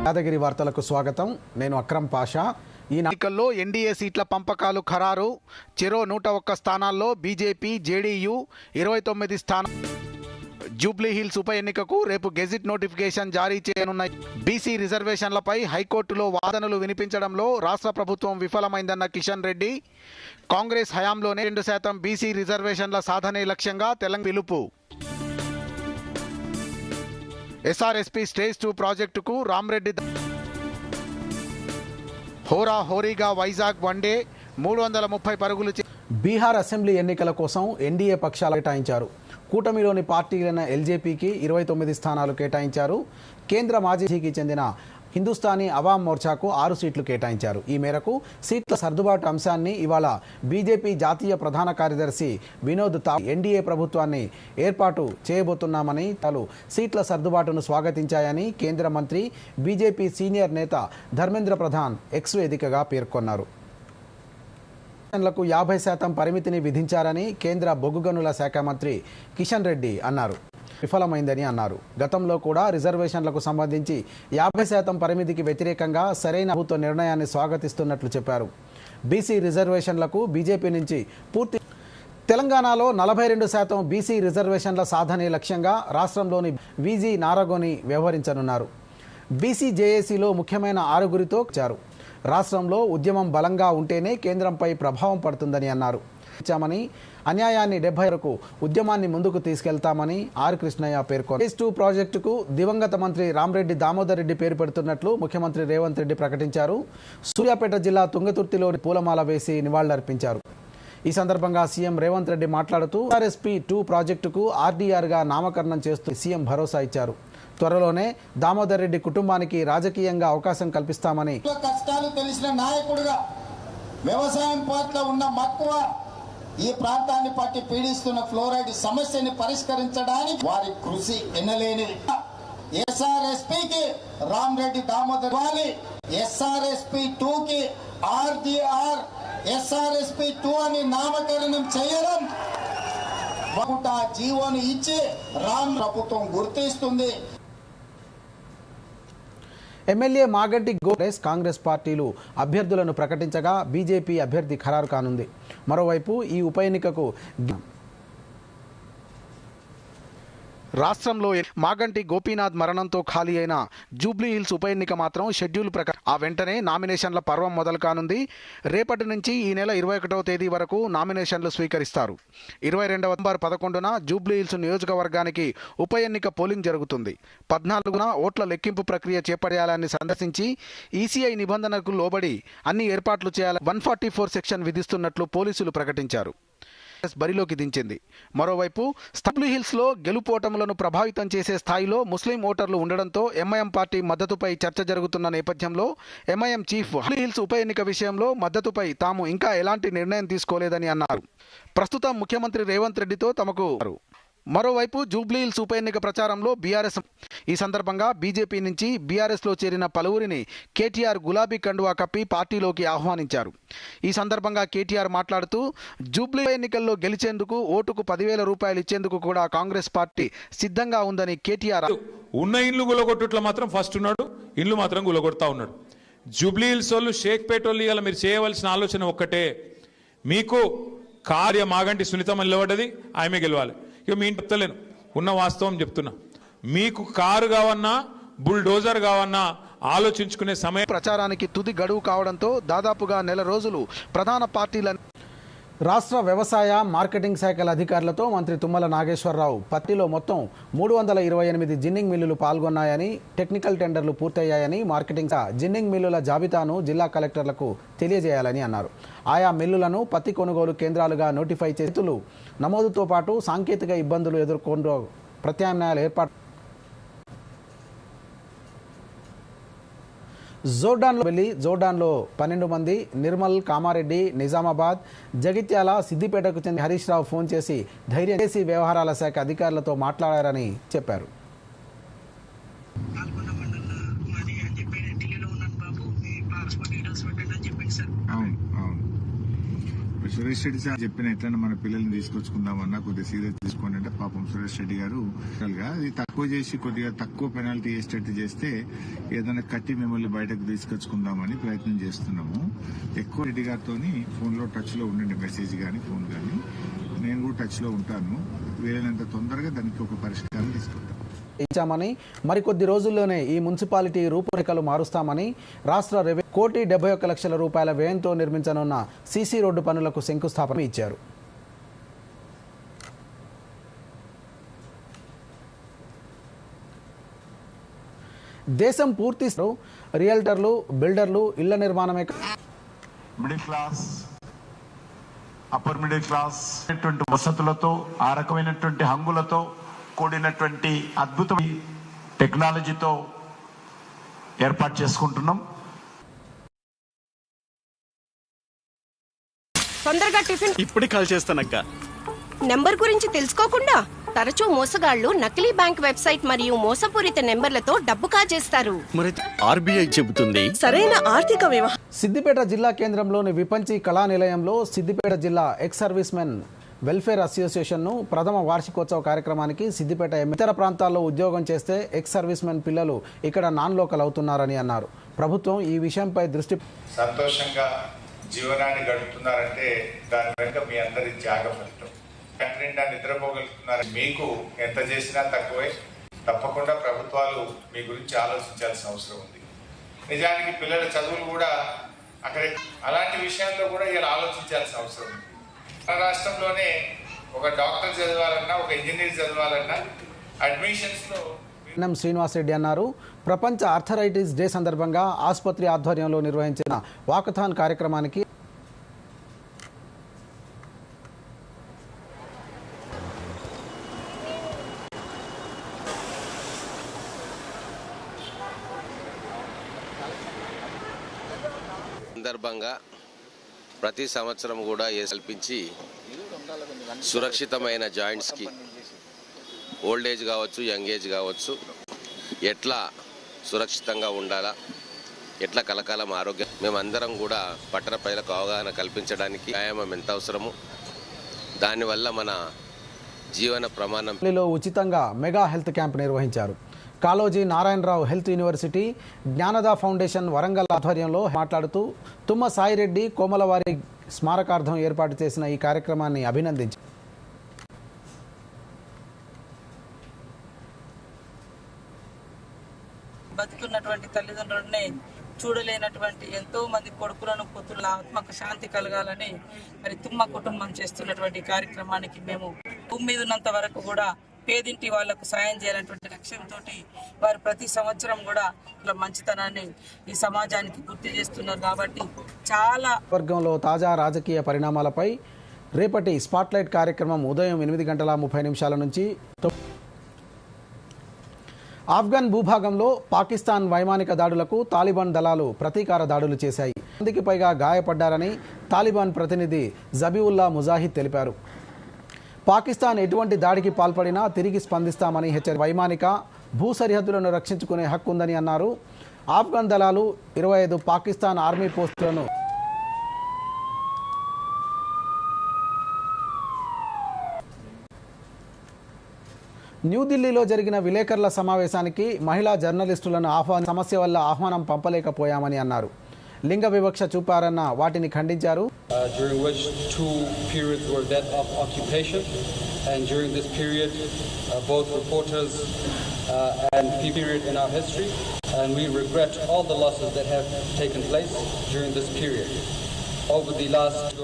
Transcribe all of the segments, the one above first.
యాదగిరి వార్తలకు స్వాగతం. నేను అక్రమ్ పాషా. ఈ ఎన్నికల్లో ఎన్డీఏ సీట్ల పంపకాలు ఖరారు. చెరో 101 స్థానాల్లో బీజేపీ, జేడీయూ 29 స్థానం. జూబ్లీహిల్స్ ఉప ఎన్నికకు రేపు గెజిట్ నోటిఫికేషన్ జారీ చేయనున్నాయి. బీసీ రిజర్వేషన్లపై హైకోర్టులో వాదనలు వినిపించడంలో రాష్ట్ర ప్రభుత్వం విఫలమైందన్న కిషన్ రెడ్డి. కాంగ్రెస్ హయాంలోనే 2% బీసీ రిజర్వేషన్ల సాధనే లక్ష్యంగా తెలంగాణ పిలుపు. ఎస్ఆర్ఎస్పీ స్టేజ్ 2 ప్రాజెక్టుకు రామ్రెడ్డి. హోరాహోరీగా వైజాగ్ వన్డే 330 పరుగులు. బీహార్ అసెంబ్లీ ఎన్నికల కోసం ఎన్డీఏ పక్షాలు కేటాయించారు. కూటమిలోని పార్టీలైన ఎల్జేపీకి 29 స్థానాలు కేటాయించారు. కేంద్ర మాజీకి చెందిన హిందుస్థానీ అవామ్ మోర్చాకు 6 సీట్లు కేటాయించారు. ఈ మేరకు సీట్ల సర్దుబాటు అంశాన్ని ఇవాళ బీజేపీ జాతీయ ప్రధాన కార్యదర్శి వినోద్ ఎన్డీఏ ప్రభుత్వాన్ని ఏర్పాటు చేయబోతున్నామని, సీట్ల సర్దుబాటును స్వాగతించాయని కేంద్ర మంత్రి, బీజేపీ సీనియర్ నేత ధర్మేంద్ర ప్రధాన్ ఎక్స్ వేదికగా పేర్కొన్నారు. 50% పరిమితిని విధించారని కేంద్ర బొగ్గు గనుల శాఖ మంత్రి కిషన్ రెడ్డి అన్నారు. విఫలమైందని అన్నారు. గతంలో కూడా రిజర్వేషన్లకు సంబంధించి 50% పరిమితికి వ్యతిరేకంగా సరైన ప్రభుత్వ నిర్ణయాన్ని స్వాగతిస్తున్నట్లు చెప్పారు. బీసీ రిజర్వేషన్లకు బీజేపీ నుంచి పూర్తి. తెలంగాణలో 42% బీసీ రిజర్వేషన్ల సాధనే లక్ష్యంగా రాష్ట్రంలోని వీజీ నారగోని వ్యవహరించనున్నారు. బీసీ జేఏసీలో ముఖ్యమైన 6గురితో వచ్చారు. రాష్ట్రంలో ఉద్యమం బలంగా ఉంటేనే కేంద్రంపై ప్రభావం పడుతుందని అన్నారు. అన్యాయాన్ని 70 వరకు ఉద్యమాన్ని ముందుకు తీసుకెళ్తామని ఆర్ కృష్ణయ్య పేర్కొన్నారు. ఫేజ్ 2 ప్రాజెక్టుకు దివంగత మంత్రి రామ్రెడ్డి దామోదర్ రెడ్డి పేరు పెడుతున్నట్లు ముఖ్యమంత్రి రేవంత్ రెడ్డి ప్రకటించారు. సూర్యాపేట జిల్లా తుంగతుర్తిలోని పూలమాల వేసి నివాళులర్పించారు. ఈ సందర్భంగా సీఎం రేవంత్ రెడ్డి మాట్లాడుతూ ఎస్ఆర్ఎస్పీ 2 ప్రాజెక్టుకు ఆర్డీఆర్గా నామకరణం చేస్తూ సీఎం భరోసా ఇచ్చారు. త్వరలోనే దామోదర్ రెడ్డి కుటుంబానికి రాజకీయంగా అవకాశం కల్పిస్తామని. కష్టాలు తెలిసిన నాయకుడిగా వ్యవసాయం పట్ల ఉన్న మక్కువ, ఈ ప్రాంతాన్ని పట్టి పీడిస్తున్న ఫ్లోరైడ్ సమస్యని పరిష్కరించడానికి వారి కృషి ఎన్నలేనిది. ఎస్ఆర్ఎస్పీకి రామ్రెడ్డి దామోదర్ వాలి, ఎస్ఆర్ఎస్పీ 2కి ఆర్డీఆర్ ఎస్ఆర్ఎస్పీ 2 అని నామకరణం చేయడం, జీవోను ఇచ్చి రామ్ ప్రభుత్వం గుర్తిస్తుంది. ఎమ్మెల్యే మాగంటి కాంగ్రెస్ పార్టీలు అభ్యర్థులను ప్రకటించగా బీజేపీ అభ్యర్థి ఖరారు కానుంది. మరోవైపు ఈ ఉప ఎన్నికకు రాష్ట్రంలో మాగంటి గోపీనాథ్ మరణంతో ఖాళీ అయిన జూబ్లీహిల్స్ ఉప ఎన్నిక మాత్రం షెడ్యూల్ ప్రకారం ఆ వెంటనే నామినేషన్ల పర్వం మొదలు కానుంది. రేపటి నుంచి ఈ నెల 21వ తేదీ వరకు నామినేషన్లు స్వీకరిస్తారు. 22వ నవంబర్ 11న జూబ్లీహిల్స్ నియోజకవర్గానికి ఉప ఎన్నిక పోలింగ్ జరుగుతుంది. 14న ఓట్ల లెక్కింపు ప్రక్రియ చేపట్టాలని సందర్శించి ఈసీఐ నిబంధనలకు లోబడి అన్ని ఏర్పాట్లు చేయాలని 144 సెక్షన్ విధిస్తున్నట్లు పోలీసులు ప్రకటించారు. బరిలోకి దించింది. మరోవైపు జూబ్లీహిల్స్లో గెలుపోటములను ప్రభావితం చేసే స్థాయిలో ముస్లిం ఓటర్లు ఉండడంతో ఎంఐఎం పార్టీ మద్దతుపై చర్చ జరుగుతున్న నేపథ్యంలో ఎంఐఎం చీఫ్ జూబ్లీహిల్స్ ఉప ఎన్నిక విషయంలో మద్దతుపై తాము ఇంకా ఎలాంటి నిర్ణయం తీసుకోలేదని అన్నారు. ప్రస్తుతం ముఖ్యమంత్రి రేవంత్ రెడ్డితో తమకు. మరోవైపు జూబ్లీహిల్స్ ఉప ఎన్నిక ప్రచారంలో బీఆర్ఎస్. ఈ సందర్భంగా బీజేపీ నుంచి బీఆర్ఎస్లో చేరిన పలువురిని కేటీఆర్ గులాబీ కండువా కప్పి పార్టీలోకి ఆహ్వానించారు. ఈ సందర్భంగా కేటీఆర్ మాట్లాడుతూ జూబ్లీ ఎన్నికల్లో గెలిచేందుకు ఓటుకు 10,000 రూపాయలు ఇచ్చేందుకు కూడా కాంగ్రెస్ పార్టీ సిద్ధంగా ఉందని కేటీఆర్. ఉన్న ఇల్లు గులగొట్టుట్లో మాత్రం ఫస్ట్ ఉన్నాడు, ఇల్లు మాత్రం గులగొడతా ఉన్నాడు. జూబ్లీహిల్స్ వాళ్ళు, షేక్పేట వాళ్ళు ఇలా మీరు చేయవలసిన ఆలోచన ఒక్కటే, మీకు కార్య మాగంటి సునీతమ్మ నిలబడ్డది, ఆమె గెలవాలి. ఇక మీ ఇంటి చెప్తలేను, ఉన్న వాస్తవం చెప్తున్నా. మీకు కారు కావన్నా బుల్డోజర్ కావన్నా ఆలోచించుకునే సమయం. ప్రచారానికి తుది గడువు కావడంతో దాదాపుగా నెల రోజులు ప్రధాన పార్టీల. రాష్ట్ర వ్యవసాయ మార్కెటింగ్ శాఖల అధికారులతో మంత్రి తుమ్మల నాగేశ్వరరావు పత్తిలో మొత్తం 328 జిన్నింగ్ మిల్లులు పాల్గొన్నాయని, టెక్నికల్ టెండర్లు పూర్తయ్యాయని, మార్కెటింగ్ జిన్నింగ్ మిల్లుల జాబితాను జిల్లా కలెక్టర్లకు తెలియజేయాలని అన్నారు. ఆయా మిల్లులను పత్తి కొనుగోలు కేంద్రాలుగా నోటిఫై చేతులు నమోదుతో పాటు సాంకేతిక ఇబ్బందులు ఎదుర్కొంటూ ప్రత్యామ్నాయాలు ఏర్పాటు. జోర్డాన్లో 12 మంది, నిర్మల్, కామారెడ్డి, నిజామాబాద్, జగిత్యాల, సిద్దిపేటకు చెందిన హరీష్ రావు ఫోన్ చేసి ధైర్యం చేసి వ్యవహారాల శాఖ అధికారులతో మాట్లాడారని చెప్పారు. సురేష్ రెడ్డి సార్ చెప్పిన ఎట్లన్నా మన పిల్లల్ని తీసుకొచ్చుకుందామన్నా కొద్దిగా సీరియస్ తీసుకోండి అంటే పాపం సురేష్ రెడ్డి గారు అది తక్కువ చేసి కొద్దిగా తక్కువ పెనాల్టీ వేసేటట్టు చేస్తే ఏదైనా కట్టి మిమ్మల్ని బయటకు తీసుకొచ్చుకుందామని ప్రయత్నం చేస్తున్నాము. ఎక్కువ రెడ్డి గారితో ఫోన్ లో టచ్ లో ఉండండి, మెసేజ్ గానీ ఫోన్ గానీ. నేను కూడా టచ్ లో ఉంటాను. వీలైనంత తొందరగా దానికి ఒక పరిష్కారం తీసుకుంటాం ఇచ్చామని మరికొద్ది రోజుల్లోనే ఈ మున్సిపాలిటీ రూపురేఖలు మారుస్తామని రాష్ట్ర రెవెన్యూ 1,71,00,000 రూపాయల వ్యయంతో నిర్మించనున్న సీసీ రోడ్డు పనులకు శంకుస్థాపన ఇచ్చారు. దేశం పూర్తి రియల్టర్లు, బిల్డర్లు, ఇళ్ల నిర్మాణమే middle class, upper middle class వసతులతో, ఆ రకమైనటువంటి హంగులతో కూడినటువంటి అద్భుతమైన టెక్నాలజీతో ఏర్పాటు చేసుకుంటున్నాం. తొందరగా టిఫిన్ ఇప్పుడు కాల్ చేస్తానక్క. నెంబర్ గురించి తెలుసుకోకుండా తరచూ మోసగాళ్లు నకిలీ బ్యాంక్ వెబ్సైట్ మరియు మోసపూరిత నెంబర్లతో డబ్బు కాజేస్తారు. మరి ఆర్బీఐ చెబుతుంది సరైన ఆర్థిక వ్యవహారం. సిద్దిపేట జిల్లా కేంద్రంలోని విపంచి కళా నిలయంలో సిద్దిపేట జిల్లా ఎక్స్ సర్వీస్ మెన్ వెల్ఫేర్ అసోసియేషన్ను ప్రథమ వార్షికోత్సవ కార్యక్రమానికి సిద్దిపేట ఇతర ప్రాంతాల్లో ఉద్యోగం చేస్తే ఎక్స్ సర్వీస్ మెన్ పిల్లలు ఇక్కడ నాన్ లోకల్ అవుతున్నారని అన్నారు. ప్రభుత్వం ఈ విషయంపై దృష్టి సంతోషంగా జీవనాన్ని గడుపుతున్నారంటే దాని వెనుక మీ అందరి త్యాగ ఫలితం. కంటి నిండా నిద్రపోగలుగుతున్నారు. మీకు ఎంత చేసినా తక్కువే. తప్పకుండా ప్రభుత్వాలు మీ గురించి ఆలోచించాల్సిన అవసరం ఉంది. నిజానికి పిల్లల చదువులు కూడా అక్కడ అలాంటి విషయాల్లో కూడా ఇలా ఆలోచించాల్సిన అవసరం ఉంది. మన రాష్ట్రంలోనే ఒక డాక్టర్ చదవాలన్నా, ఒక ఇంజనీర్ చదవాలన్నా అడ్మిషన్స్ లో ఎన్ఎం శ్రీనివాసరెడ్డి అన్నారు. ప్రపంచ ఆర్థరైటిస్ డే సందర్భంగా ఆసుపత్రి ఆధ్వర్యంలో నిర్వహించిన వాకథాన్ కార్యక్రమానికి సందర్భంగా ప్రతి సంవత్సరం కూడా కల్పించి సురక్షితమైన జాయింట్స్కి ఓల్డ్ ఏజ్ కావచ్చు, యంగ్ ఏజ్ కావచ్చు, ఎట్లా సురక్షితంగా ఉండాలా, ఎట్లా కలకాలం ఆరోగ్యం, మేమందరం కూడా పట్టణ ప్రజలకు అవగాహన కల్పించడానికి వ్యాయామం ఎంత అవసరము, దానివల్ల మన జీవన ప్రమాణం. ఢిల్లీలో ఉచితంగా మెగా హెల్త్ క్యాంప్ నిర్వహించారు. Kaloji Narayanarao health university, Gnanada foundation Warangal ఆధ్వర్యంలో మాట్లాడుతూ తుమ్మ సాయిరెడ్డి కోమలవారి స్మారకార్థం ఏర్పాటు చేసిన ఈ కార్యక్రమాన్ని అభినందించారు. బతుకున్నటువంటి తల్లిదండ్రులని చూడలేనటువంటి ఎంతో మంది కొడుకులను, కూతుర్ల ఆత్మకు శాంతి కలగాలని మరి తుమ్మ కుటుంబం చేస్తున్నటువంటి కార్యక్రమానికి మేము భూమి మీద ఉన్నంత వరకు కూడా పేదింటి వాళ్లకు సాయం చేయాలనేటువంటి లక్ష్యంతో వారు ప్రతి సంవత్సరం కూడా మంచితనాన్ని ఈ సమాజానికి గుర్తు చేస్తున్నారు. కాబట్టి చాలా వర్గంలో తాజా రాజకీయ పరిణామాలపై రేపటి స్పాట్లైట్ కార్యక్రమం ఉదయం 8:30 నుంచి ఆఫ్ఘన్ భూభాగంలో పాకిస్తాన్ వైమానిక దాడులకు తాలిబాన్ దళాలు ప్రతీకార దాడులు చేశాయి. 100 మందికి పైగా గాయపడ్డారని తాలిబాన్ ప్రతినిధి జబీవుల్లా ముజాహిద్ తెలిపారు. పాకిస్తాన్ ఎటువంటి దాడికి పాల్పడినా తిరిగి స్పందిస్తామని వైమానిక భూ సరిహద్దులను రక్షించుకునే హక్కు ఉందని అన్నారు. ఆఫ్ఘన్ దళాలు 25 పాకిస్తాన్ ఆర్మీ పోస్టులను న్యూఢిల్లీలో జరిగిన విలేకరుల సమావేశానికి మహిళా జర్నలిస్టులను సమస్య వల్ల ఆహ్వానం పంపలేకపోయామని అన్నారు. లింగ వివక్ష చూపారన్న వాటిని ఖండించారు. During which 2 periods were that of occupation, and during this period both reporters and period in our history, and we regret all the losses that have taken place during this period. Over the last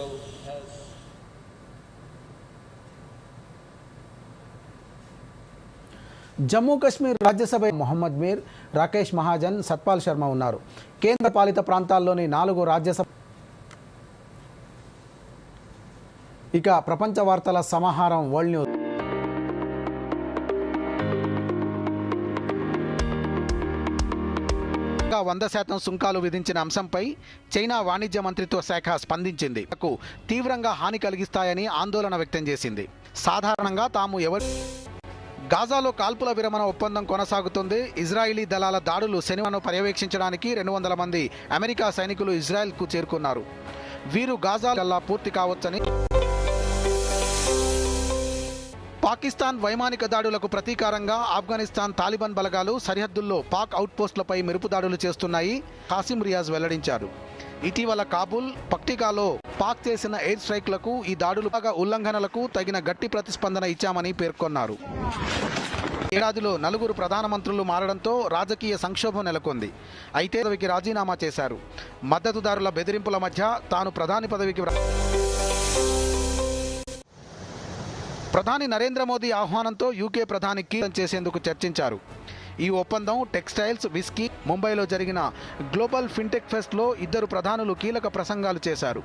Jammu Kashmir Rajya Sabha Mohammed మీర్, రాకేష్ మహాజన్, సత్పాల్ శర్మ ఉన్నారు. కేంద్ర పాలిత ప్రాంతాల్లోని 4 రాజ్యసభ. ఇక ప్రపంచ వార్తల సమాహారం world news. ఇంకా 100% సుంకాలు విధించిన అంశంపై చైనా వాణిజ్య మంత్రిత్వ శాఖ స్పందించింది. తీవ్రంగా హాని కలిగిస్తాయని ఆందోళన వ్యక్తం చేసింది. సాధారణంగా తాము గాజాలో కాల్పుల విరమణ ఒప్పందం కొనసాగుతుంది. ఇజ్రాయిలీ దళాల దాడులు శనివారం పర్యవేక్షించడానికి 200 మంది అమెరికా సైనికులు ఇజ్రాయెల్కు చేరుకున్నారు. వీరు గాజా కల్లా పూర్తి కావచ్చని. పాకిస్తాన్ వైమానిక దాడులకు ప్రతీకారంగా ఆఫ్ఘనిస్తాన్ తాలిబాన్ బలగాలు సరిహద్దుల్లో పాక్ అవుట్పోస్టులపై మెరుపు దాడులు చేస్తున్నాయి. కాసిం రియాజ్ వెల్లడించారు. ఇటీవల కాబూల్, పక్టికాలో పాక్ చేసిన ఎయిర్ స్ట్రైక్లకు, ఈ దాడులు ఉల్లంఘనలకు తగిన గట్టి ప్రతిస్పందన ఇచ్చామని పేర్కొన్నారు. ఏడాదిలో 4 ప్రధానమంత్రులు మారడంతో రాజకీయ సంక్షోభం నెలకొంది. అయితే పదవికి రాజీనామా చేశారు. మద్దతుదారుల బెదిరింపుల మధ్య తాను ప్రధాని పదవికి ప్రధాని నరేంద్ర మోదీ ఆహ్వానంతో యూకే ప్రధాని కీలం చేసేందుకు చర్చించారు. ఈ ఒప్పందం టెక్స్టైల్స్, విస్కీ. ముంబైలో జరిగిన గ్లోబల్ ఫిన్టెక్ ఫెస్ట్లో 2 ప్రధానులు కీలక ప్రసంగాలు చేశారు.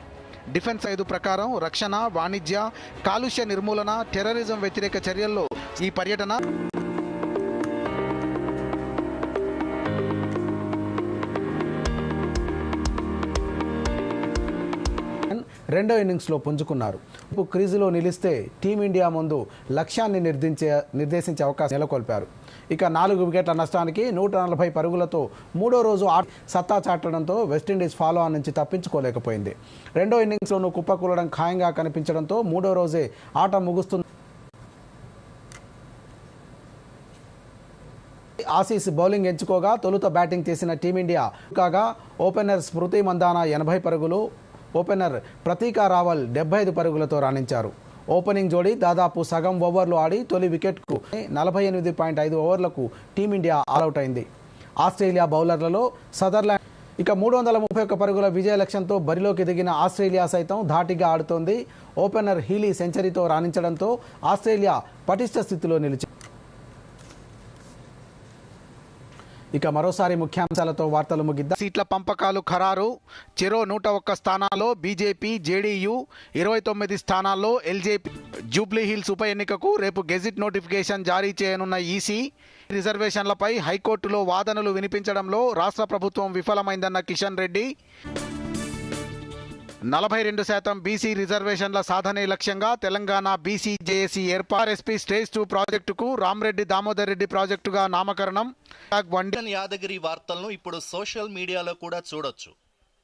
డిఫెన్స్ 5 ప్రకారం రక్షణ, వాణిజ్య, కాలుష్య నిర్మూలన, టెర్రరిజం వ్యతిరేక చర్యల్లో ఈ పర్యటన రెండో ఇన్నింగ్స్లో పుంజుకున్నారు. క్రీజులో నిలిస్తే టీమిండియా ముందు లక్ష్యాన్ని నిర్దేశించే అవకాశం నెలకొల్పారు. ఇక 4 వికెట్ల నష్టానికి 140 పరుగులతో మూడో రోజు సత్తా చాటడంతో వెస్టిండీస్ ఫాలో ఆన్ నుంచి తప్పించుకోలేకపోయింది. రెండో ఇన్నింగ్స్లోనూ కుప్పకూలడం ఖాయంగా కనిపించడంతో మూడో రోజే ఆట ముగుస్తుంది. ఆసీస్ బౌలింగ్ ఎంచుకోగా తొలుత బ్యాటింగ్ చేసిన టీమిండియా కాగా ఓపెనర్ స్మృతి మందాన 80 పరుగులు, ఓపెనర్ ప్రతీక రావల్ 75 పరుగులతో రాణించారు. ఓపెనింగ్ జోడీ దాదాపు సగం ఓవర్లు ఆడి తొలి వికెట్కు 48.5 ఓవర్లకు టీమిండియా ఆల్అవుట్ అయింది. ఆస్ట్రేలియా బౌలర్లలో సదర్లాండ్ ఇక 331 పరుగుల విజయ లక్ష్యంతో బరిలోకి దిగిన ఆస్ట్రేలియా సైతం ధాటిగా ఆడుతోంది. ఓపెనర్ హీలీ సెంచరీతో రాణించడంతో ఆస్ట్రేలియా పటిష్ట స్థితిలో నిలిచింది. ఇక మరోసారి ముఖ్యాంశాలతో వార్తలు ముగిద్దాం. సీట్ల పంపకాలు ఖరారు. చెరో 101 స్థానాల్లో బీజేపీ, జేడీయూ, 29 స్థానాల్లో ఎల్జేపీ. జూబ్లీ హిల్స్ ఉప ఎన్నికకు రేపు గెజిట్ నోటిఫికేషన్ జారీ చేయనున్న ఈసీ. రిజర్వేషన్లపై హైకోర్టులో వాదనలు వినిపించడంలో రాష్ట్ర ప్రభుత్వం విఫలమైందన్న కిషన్ రెడ్డి. 42% బీసీ రిజర్వేషన్ల సాధనే లక్ష్యంగా తెలంగాణ బీసీ జేఏసీ ఏర్పాటు. ఎస్పీ స్టేజ్ 2 ప్రాజెక్టుకు రామ్రెడ్డి దామోదర్ రెడ్డి ప్రాజెక్టుగా నామకరణం. యాదగిరి వార్తలను ఇప్పుడు సోషల్ మీడియాలో కూడా చూడొచ్చు.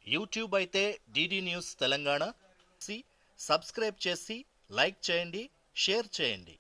యూట్యూబ్ అయితే డిడి న్యూస్ తెలంగాణ. సబ్స్క్రైబ్ చేసి లైక్ చేయండి, షేర్ చేయండి.